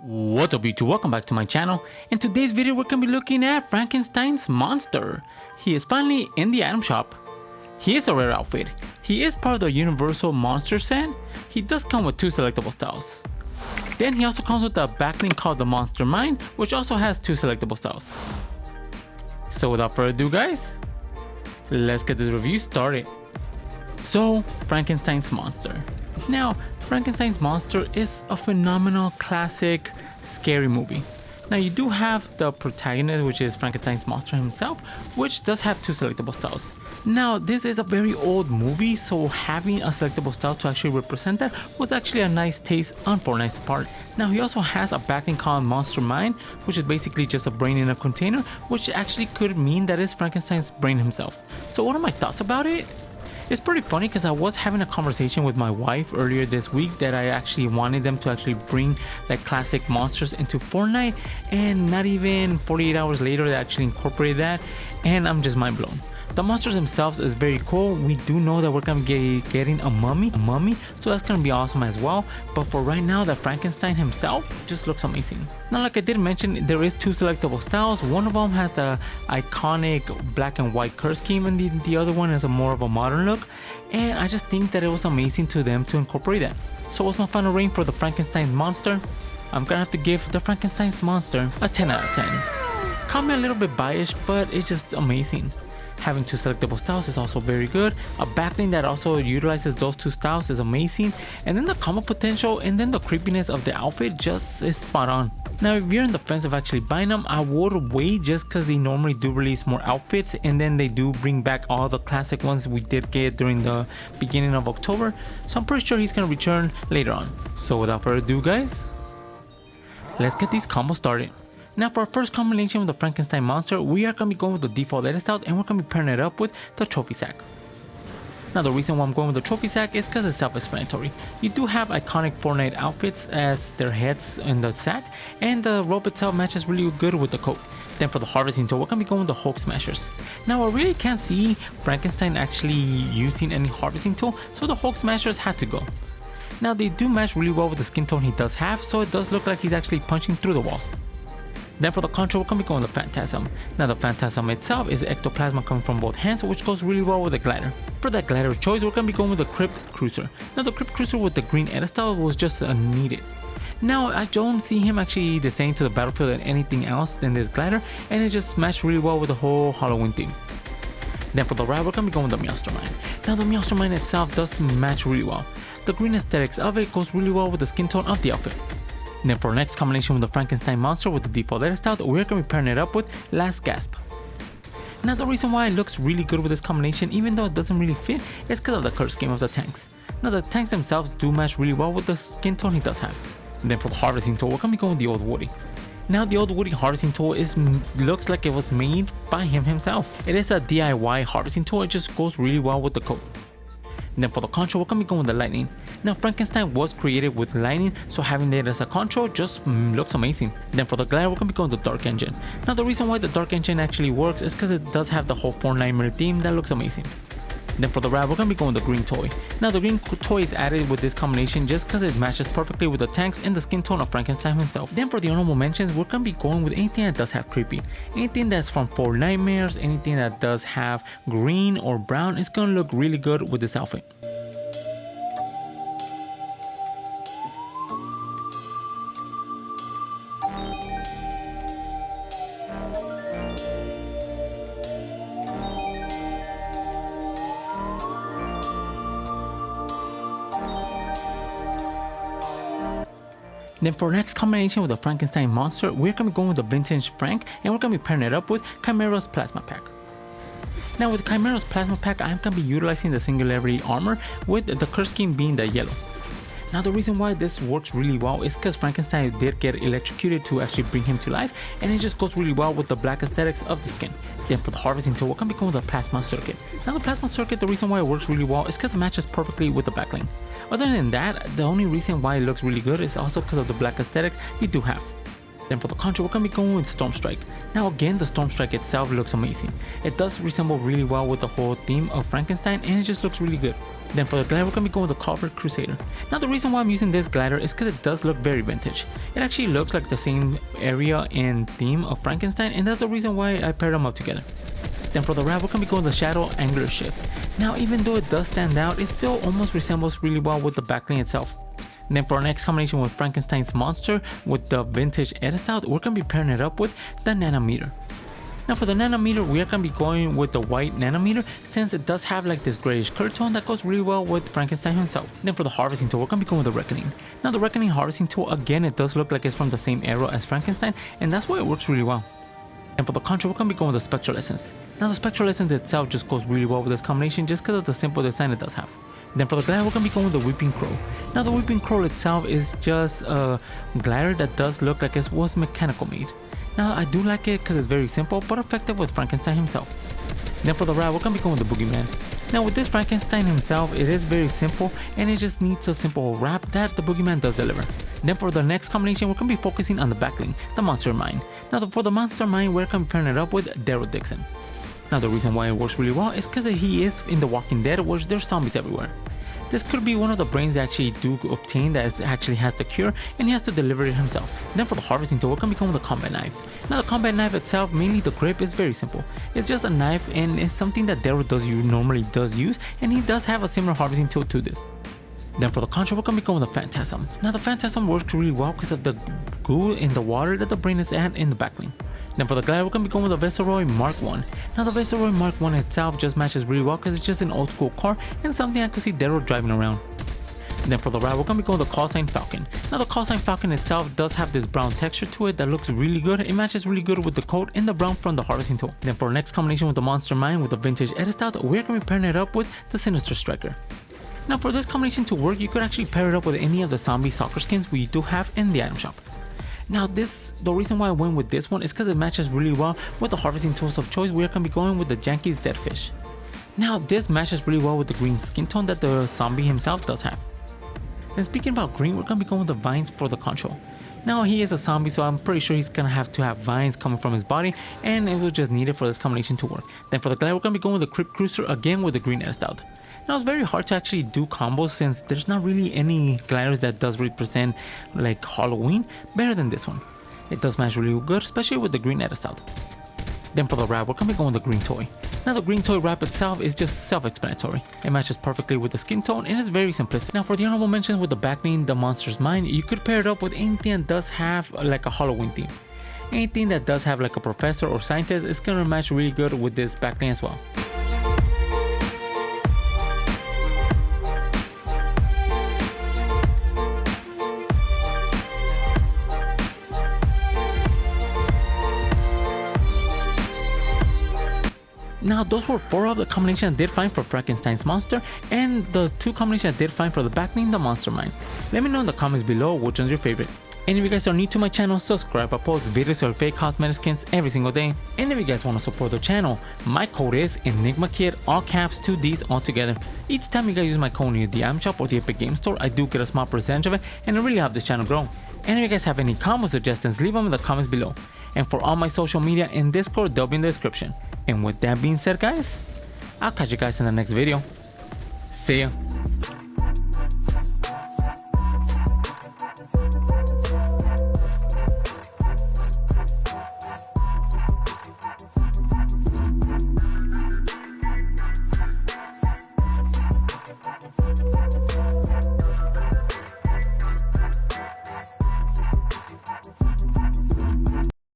What's up YouTube, welcome back to my channel. In today's video we're going to be looking at Frankenstein's monster. He is finally in the item shop. He is a rare outfit. He is part of the universal monster set. He does come with 2 selectable styles. Then he also comes with a backlink called the Monster Mind, which also has 2 selectable styles. So without further ado guys, let's get this review started. So Frankenstein's monster. Now, Frankenstein's monster is a phenomenal classic scary movie. Now you do have the protagonist, which is Frankenstein's monster himself, which does have 2 selectable styles. Now this is a very old movie, so having a selectable style to actually represent that was actually a nice taste on Fortnite's part. Now he also has a backlink called Monster Mind, which is basically just a brain in a container, which actually could mean that it's Frankenstein's brain himself. So what are my thoughts about it? It's pretty funny because I was having a conversation with my wife earlier this week that I actually wanted them to actually bring like classic monsters into Fortnite, and not even 48 hours later they actually incorporated that, and I'm just mind blown. The monsters themselves is very cool. We do know that we're gonna be getting a mummy, so that's gonna be awesome as well. But for right now, the Frankenstein himself just looks amazing. Now, like I did mention, there is 2 selectable styles. One of them has the iconic black and white curse scheme, and the other one is a more of a modern look. And I just think that it was amazing to them to incorporate that. So what's my final rating for the Frankenstein monster? I'm gonna have to give the Frankenstein's monster a 10 out of 10. Call me a little bit biased, but it's just amazing. Having 2 selectable styles is also very good. A backlink that also utilizes those 2 styles is amazing. And then the combo potential and then the creepiness of the outfit just is spot on. Now if you're in the fence of actually buying them, I would wait just because they normally do release more outfits, and then they do bring back all the classic ones we did get during the beginning of October. So I'm pretty sure he's going to return later on. So without further ado guys, let's get these combos started. Now for our first combination with the Frankenstein monster, we are going to be going with the default edit out, and we're going to be pairing it up with the trophy sack. Now the reason why I'm going with the trophy sack is because it's self-explanatory. You do have iconic Fortnite outfits as their heads in the sack, and the rope itself matches really good with the coat. Then for the harvesting tool, we're going to be going with the Hulk Smashers. Now I really can't see Frankenstein actually using any harvesting tool, so the Hulk Smashers had to go. Now they do match really well with the skin tone he does have, so it does look like he's actually punching through the walls. Then for the control, we're going to be going with the Phantasm. Now the Phantasm itself is ectoplasm coming from both hands, which goes really well with the glider. For that glider choice, we're going to be going with the Crypt Cruiser. Now the Crypt Cruiser with the green edit style was just needed. Now I don't see him actually the same to the battlefield than anything else than this glider, and it just matched really well with the whole Halloween theme. Then for the ride, we're going to be going with the Monster Mind. Now the Monster Mind itself does match really well. The green aesthetics of it goes really well with the skin tone of the outfit. Then for our next combination with the Frankenstein monster with the default edit style, we're going to be pairing it up with Last Gasp. Now the reason why it looks really good with this combination, even though it doesn't really fit, is because of the curse scheme of the tanks. Now the tanks themselves do match really well with the skin tone he does have. And then for the harvesting tool, we're going to be going with the Old Woody. Now the Old Woody harvesting tool looks like it was made by him himself. It is a DIY harvesting tool, it just goes really well with the coat. And then for the control, we're going to be going with the lightning. Now Frankenstein was created with lightning, so having that as a control just looks amazing. Then for the glider, we're going to be going with the dark engine. Now the reason why the dark engine actually works is because it does have the whole Fortnite mirror theme that looks amazing. Then for the ride, we're going to be going with the green toy. Now the green toy is added with this combination just because it matches perfectly with the tanks and the skin tone of Frankenstein himself. Then for the honorable mentions, we're going to be going with anything that does have creepy. Anything that's from Four Nightmares, anything that does have green or brown, is going to look really good with this outfit. Then for our next combination with the Frankenstein monster, we're going to be going with the Vintage Frank, and we're going to be pairing it up with Chimera's Plasma Pack. Now with Chimera's Plasma Pack, I'm going to be utilizing the Singularity Armor with the curse scheme being the yellow. Now the reason why this works really well is because Frankenstein did get electrocuted to actually bring him to life, and it just goes really well with the black aesthetics of the skin. Then for the harvesting tool, we're going to be going with the Plasma Circuit. Now the Plasma Circuit, the reason why it works really well is because it matches perfectly with the backlink. Other than that, the only reason why it looks really good is also because of the black aesthetics you do have. Then for the contra, we're going to be going with Storm Strike. Now again, the Storm Strike itself looks amazing. It does resemble really well with the whole theme of Frankenstein, and it just looks really good. Then for the glider, we're going to be going with the Crypt Cruiser. Now the reason why I'm using this glider is because it does look very vintage. It actually looks like the same area and theme of Frankenstein, and that's the reason why I paired them up together. Then for the wrap, we're going to be going with the Shadow Angular Shift. Now even though it does stand out, it still almost resembles really well with the backbling itself. Then for our next combination with Frankenstein's Monster with the vintage edit style, we're going to be pairing it up with the Nanometer. Now for the Nanometer, we are going to be going with the white Nanometer since it does have like this grayish clear tone that goes really well with Frankenstein himself. Then for the harvesting tool, we're going to be going with the Reckoning. Now the Reckoning harvesting tool, again, it does look like it's from the same era as Frankenstein, and that's why it works really well. And for the contra, we're going to be going with the Spectral Essence. Now the Spectral Essence itself just goes really well with this combination just because of the simple design it does have. Then for the glider, we're going to be going with the Weeping Crow. Now the Weeping Crow itself is just a glider that does look like it was mechanical made. Now I do like it because it's very simple but effective with Frankenstein himself. Then for the wrap, we're going to be going with the Boogeyman. Now with this Frankenstein himself, it is very simple and it just needs a simple wrap that the Boogeyman does deliver. Then for the next combination, we're going to be focusing on the backbling, the Monster Mine. Now for the Monster Mine, we're going to be pairing it up with Daryl Dixon. Now the reason why it works really well is because he is in The Walking Dead, where there's zombies everywhere. This could be one of the brains that actually do obtain that actually has the cure, and he has to deliver it himself. Then for the harvesting tool, we're going to be going with the combat knife. Now the combat knife itself, mainly the grip, is very simple. It's just a knife and it's something that Daryl normally does use, and he does have a similar harvesting tool to this. Then for the contra, we're going to be going with the Phantasm. Now the Phantasm works really well because of the goo in the water that the brain is at in the backbling. Then for the glider, we're going to be going with the Viceroy Mark I. Now the Viceroy Mark I itself just matches really well because it's just an old school car and something I could see Daryl driving around. Then for the wrap, we're going to be going with the Call Sign Falcon. Now the Call Sign Falcon itself does have this brown texture to it that looks really good. It matches really good with the coat and the brown from the harvesting tool. Then for our next combination with the Monster Mine with the vintage edit style, we're going to be pairing it up with the Sinister Striker. Now for this combination to work, you could actually pair it up with any of the zombie soccer skins we do have in the item shop. Now the reason why I went with this one is because it matches really well with the harvesting tools of choice. We're going to be going with the Yankees Dead Fish. Now this matches really well with the green skin tone that the zombie himself does have. And speaking about green, we're going to be going with the vines for the control. Now he is a zombie, so I'm pretty sure he's going to have vines coming from his body, and it was just needed for this combination to work. Then for the glider, we're going to be going with the Crypt Cruiser again with the green edit style. Now it's very hard to actually do combos since there's not really any gliders that does represent like Halloween better than this one. It does match really good, especially with the green edit style. Then for the wrap, we're going to be going with the green toy. Now the green toy wrap itself is just self-explanatory. It matches perfectly with the skin tone and it's very simplistic. Now for the honorable mentions with the backbling, the Monster's Mine, you could pair it up with anything that does have like a Halloween theme. Anything that does have like a professor or scientist is going to match really good with this backbling as well. Now those were 4 of the combinations I did find for Frankenstein's Monster and the 2 combinations I did find for the backbling, the Monster Mine. Let me know in the comments below which one's your favorite. And if you guys are new to my channel, subscribe. I post videos of fake cosmetic skins every single day. And if you guys want to support the channel, my code is ENIGMAKIDD, all caps, 2 Ds all together. Each time you guys use my code in the item shop or the Epic Game Store, I do get a small percentage of it and it really helps this channel grow. And if you guys have any combo suggestions, leave them in the comments below. And for all my social media and Discord, they'll be in the description. And with that being said guys, I'll catch you guys in the next video. See ya.